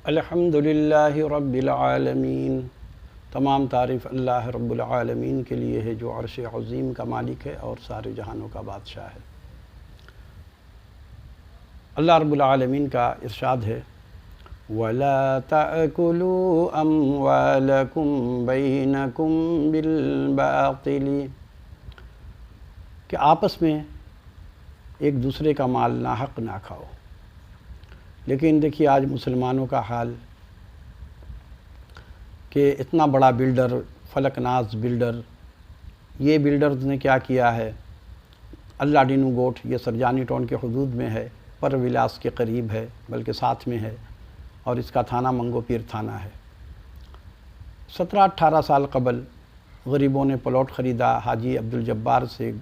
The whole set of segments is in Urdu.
الحمدللہ رب العالمین، تمام تعریف اللہ رب العالمین کے لیے ہے جو عرش عظیم کا مالک ہے اور سارے جہانوں کا بادشاہ ہے۔ اللہ رب العالمین کا ارشاد ہے وَلَا تَأْكُلُوا أَمْوَالَكُمْ بَيْنَكُمْ بِالْبَاطِلِ، کہ آپس میں ایک دوسرے کا مال ناحق نہ کھاؤ۔ لیکن دیکھیے آج مسلمانوں کا حال کہ اتنا بڑا بلڈر، فلک ناز بلڈر، یہ بلڈرز نے کیا کیا ہے، اللہ ڈینو گوٹھ، یہ سرجانی ٹاؤن کے حدود میں ہے، پر ولاس کے قریب ہے، بلکہ ساتھ میں ہے، اور اس کا تھانہ منگو پیر تھانہ ہے۔ 17-18 سال قبل غریبوں نے پلاٹ خریدا حاجی عبدالجبار سے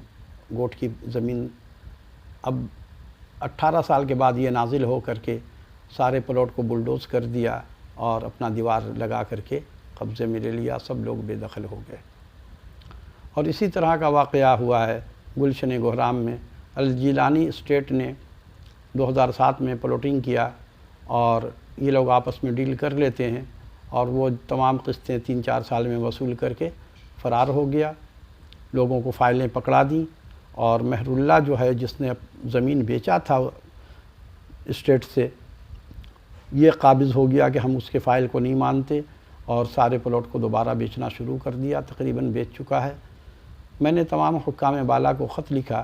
گوٹھ کی زمین۔ اب 18 سال کے بعد یہ نازل ہو کر کے سارے پلاٹ کو بلڈوز کر دیا اور اپنا دیوار لگا کر کے قبضے میں لے لیا، سب لوگ بے دخل ہو گئے۔ اور اسی طرح کا واقعہ ہوا ہے گلشن گہرام میں۔ الجیلانی اسٹیٹ نے 2007 میں پلاٹنگ کیا اور یہ لوگ آپس میں ڈیل کر لیتے ہیں اور وہ تمام قسطیں 3-4 سال میں وصول کر کے فرار ہو گیا۔ لوگوں کو فائلیں پکڑا دیں، اور مہر اللہ جو ہے جس نے زمین بیچا تھا اسٹیٹ سے، یہ قابض ہو گیا کہ ہم اس کے فائل کو نہیں مانتے، اور سارے پلاٹ کو دوبارہ بیچنا شروع کر دیا، تقریباً بیچ چکا ہے۔ میں نے تمام حکام بالا کو خط لکھا،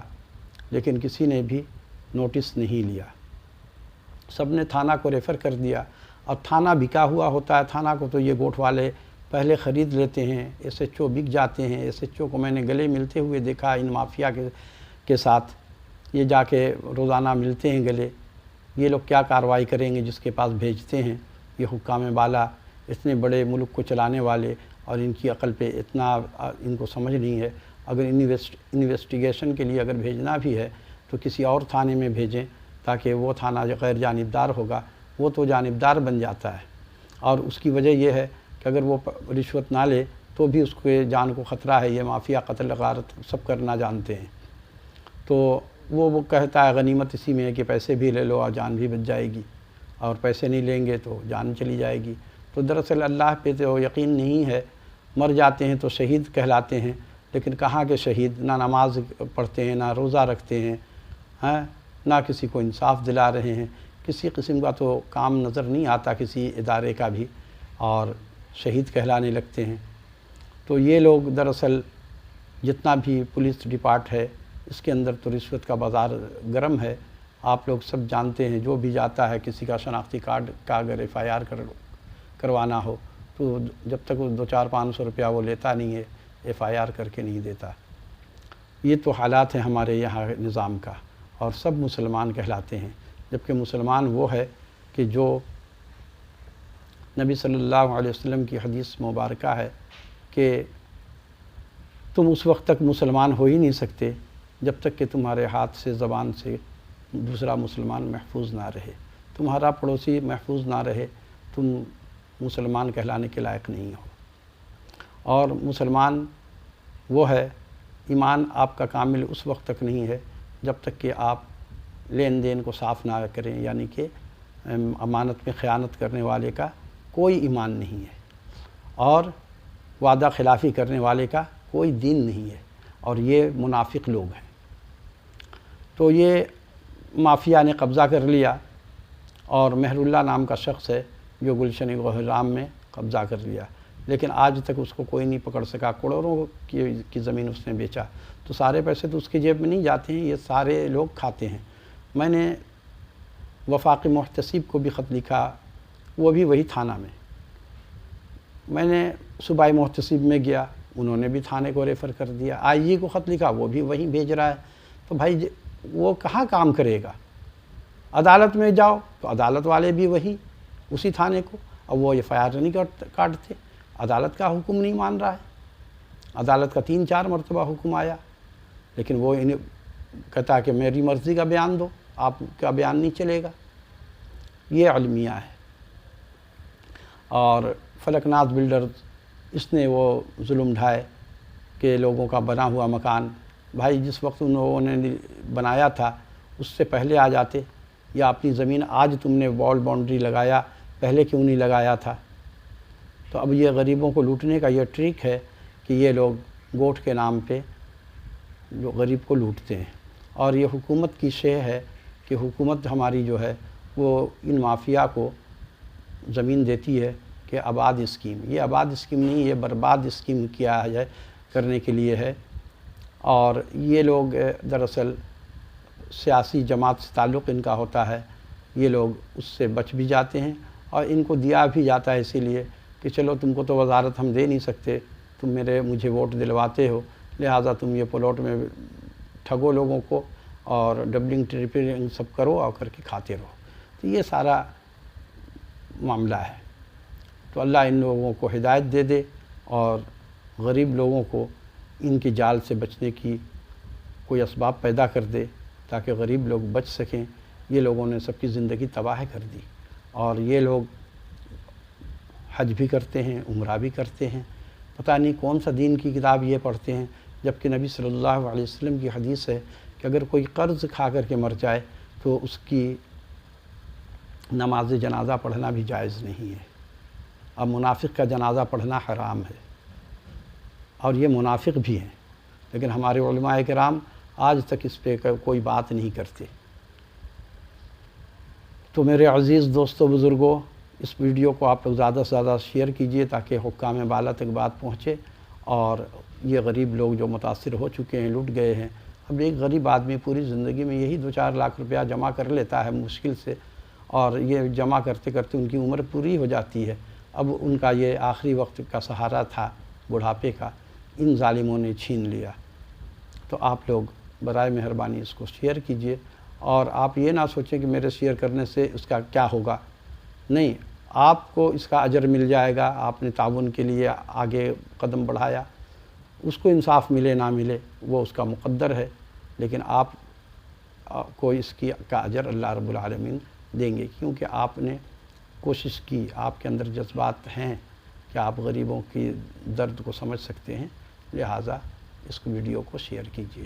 لیکن کسی نے بھی نوٹس نہیں لیا، سب نے تھانہ کو ریفر کر دیا۔ اور تھانہ بکا ہوا ہوتا ہے، تھانہ کو تو یہ گوٹھ والے پہلے خرید لیتے ہیں، ایس ایچ او بک جاتے ہیں۔ ایس ایچ او کو میں نے گلے ملتے ہوئے دیکھا ان مافیا کے ساتھ، یہ جا کے روزانہ ملتے ہیں گلے۔ یہ لوگ کیا کارروائی کریں گے جس کے پاس بھیجتے ہیں؟ یہ حکام بالا اتنے بڑے ملک کو چلانے والے، اور ان کی عقل پہ اتنا ان کو سمجھ نہیں ہے۔ اگر انویسٹیگیشن کے لیے اگر بھیجنا بھی ہے تو کسی اور تھانے میں بھیجیں، تاکہ وہ تھانہ جو غیر جانبدار ہوگا وہ تو جانبدار بن جاتا ہے، اور اس کی وجہ یہ ہے کہ اگر وہ رشوت نہ لے تو بھی اس کے جان کو خطرہ ہے۔ یہ مافیا قتل غارت سب کرنا جانتے ہیں، تو وہ کہتا ہے غنیمت اسی میں ہے کہ پیسے بھی لے لو اور جان بھی بچ جائے گی، اور پیسے نہیں لیں گے تو جان چلی جائے گی۔ تو دراصل اللہ پہ تو یقین نہیں ہے، مر جاتے ہیں تو شہید کہلاتے ہیں، لیکن کہاں کے شہید، نہ نماز پڑھتے ہیں، نہ روزہ رکھتے ہیں، نہ کسی کو انصاف دلا رہے ہیں، کسی قسم کا تو کام نظر نہیں آتا کسی ادارے کا بھی، اور شہید کہلانے لگتے ہیں۔ تو یہ لوگ دراصل جتنا بھی پولیس ڈپارٹ ہے، اس کے اندر تو رشوت کا بازار گرم ہے۔ آپ لوگ سب جانتے ہیں، جو بھی جاتا ہے کسی کا شناختی کارڈ کا اگر ایف آئی آر کروانا ہو تو جب تک وہ 200-500 روپیہ وہ لیتا نہیں ہے، ایف آئی آر کر کے نہیں دیتا۔ یہ تو حالات ہیں ہمارے یہاں نظام کا، اور سب مسلمان کہلاتے ہیں، جبکہ مسلمان وہ ہے کہ جو نبی صلی اللہ علیہ وسلم کی حدیث مبارکہ ہے کہ تم اس وقت تک مسلمان ہو ہی نہیں سکتے جب تک کہ تمہارے ہاتھ سے، زبان سے دوسرا مسلمان محفوظ نہ رہے، تمہارا پڑوسی محفوظ نہ رہے، تم مسلمان کہلانے کے لائق نہیں ہو۔ اور مسلمان وہ ہے، ایمان آپ کا کامل اس وقت تک نہیں ہے جب تک کہ آپ لین دین کو صاف نہ کریں، یعنی کہ امانت میں خیانت کرنے والے کا کوئی ایمان نہیں ہے، اور وعدہ خلافی کرنے والے کا کوئی دین نہیں ہے، اور یہ منافق لوگ ہیں۔ تو یہ مافیا نے قبضہ کر لیا، اور مہر اللہ نام کا شخص ہے جو گلشن گہرام میں قبضہ کر لیا، لیکن آج تک اس کو کوئی نہیں پکڑ سکا۔ کروڑوں کی زمین اس نے بیچا، تو سارے پیسے تو اس کی جیب میں نہیں جاتے ہیں، یہ سارے لوگ کھاتے ہیں۔ میں نے وفاقی محتسب کو بھی خط لکھا، وہ بھی وہی تھانہ میں نے صوبائی محتسب میں گیا، انہوں نے بھی تھانے کو ریفر کر دیا، آئی جی کو خط لکھا، وہ بھی وہیں بھیج رہا ہے۔ تو بھائی وہ کہاں کام کرے گا؟ عدالت میں جاؤ تو عدالت والے بھی وہی اسی تھانے کو، اب وہ ایف آئی آر نہیں کاٹتے، عدالت کا حکم نہیں مان رہا ہے۔ عدالت کا 3-4 مرتبہ حکم آیا، لیکن وہ کہتا ہے کہ میری مرضی کا بیان دو، آپ کا بیان نہیں چلے گا۔ یہ المیہ ہے۔ اور فلک ناز بلڈر، اس نے وہ ظلم ڈھائے کہ لوگوں کا بنا ہوا مکان، بھائی جس وقت ان لوگوں نے بنایا تھا اس سے پہلے آ جاتے، یا اپنی زمین آج تم نے وال باؤنڈری لگایا پہلے کیوں نہیں لگایا تھا؟ تو اب یہ غریبوں کو لوٹنے کا یہ ٹرک ہے کہ یہ لوگ گوٹھ کے نام پہ جو غریب کو لوٹتے ہیں، اور یہ حکومت کی شے ہے کہ حکومت ہماری جو ہے وہ ان مافیا کو زمین دیتی ہے کہ آباد اسکیم، یہ آباد اسکیم نہیں، یہ برباد اسکیم کیا ہے کرنے کے لیے ہے۔ اور یہ لوگ دراصل سیاسی جماعت سے تعلق ان کا ہوتا ہے، یہ لوگ اس سے بچ بھی جاتے ہیں، اور ان کو دیا بھی جاتا ہے اسی لیے کہ چلو تم کو تو وزارت ہم دے نہیں سکتے، تم مجھے ووٹ دلواتے ہو، لہٰذا تم یہ پلاٹ میں ٹھگو لوگوں کو اور ڈبلنگ ٹرپلنگ سب کرو اور کر کے کھاتے رہو۔ تو یہ سارا معاملہ ہے۔ تو اللہ ان لوگوں کو ہدایت دے دے اور غریب لوگوں کو ان کی جال سے بچنے کی کوئی اسباب پیدا کر دے تاکہ غریب لوگ بچ سکیں۔ یہ لوگوں نے سب کی زندگی تباہ کر دی، اور یہ لوگ حج بھی کرتے ہیں، عمرہ بھی کرتے ہیں، پتہ نہیں کون سا دین کی کتاب یہ پڑھتے ہیں، جبکہ نبی صلی اللہ علیہ وسلم کی حدیث ہے کہ اگر کوئی قرض کھا کر کے مر جائے تو اس کی نماز جنازہ پڑھنا بھی جائز نہیں ہے۔ اب منافق کا جنازہ پڑھنا حرام ہے، اور یہ منافق بھی ہیں، لیکن ہمارے علماء کرام آج تک اس پہ کوئی بات نہیں کرتے۔ تو میرے عزیز دوستو بزرگوں، اس ویڈیو کو آپ لوگ زیادہ سے زیادہ شیئر کیجئے تاکہ حکام بالا تک بات پہنچے، اور یہ غریب لوگ جو متاثر ہو چکے ہیں، لٹ گئے ہیں۔ اب ایک غریب آدمی پوری زندگی میں یہی 2-4 لاکھ روپیہ جمع کر لیتا ہے مشکل سے، اور یہ جمع کرتے کرتے ان کی عمر پوری ہو جاتی ہے۔ اب ان کا یہ آخری وقت کا سہارا تھا بڑھاپے کا، ان ظالموں نے چھین لیا۔ تو آپ لوگ برائے مہربانی اس کو شیئر کیجئے، اور آپ یہ نہ سوچیں کہ میرے شیئر کرنے سے اس کا کیا ہوگا، نہیں، آپ کو اس کا اجر مل جائے گا۔ آپ نے تعاون کے لیے آگے قدم بڑھایا، اس کو انصاف ملے نہ ملے وہ اس کا مقدر ہے، لیکن آپ کو اس کا اجر اللہ رب العالمین دیں گے، کیونکہ آپ نے کوشش کی، آپ کے اندر جذبات ہیں کہ آپ غریبوں کی درد کو سمجھ سکتے ہیں، لہٰذا اس ویڈیو کو شیئر کیجیے۔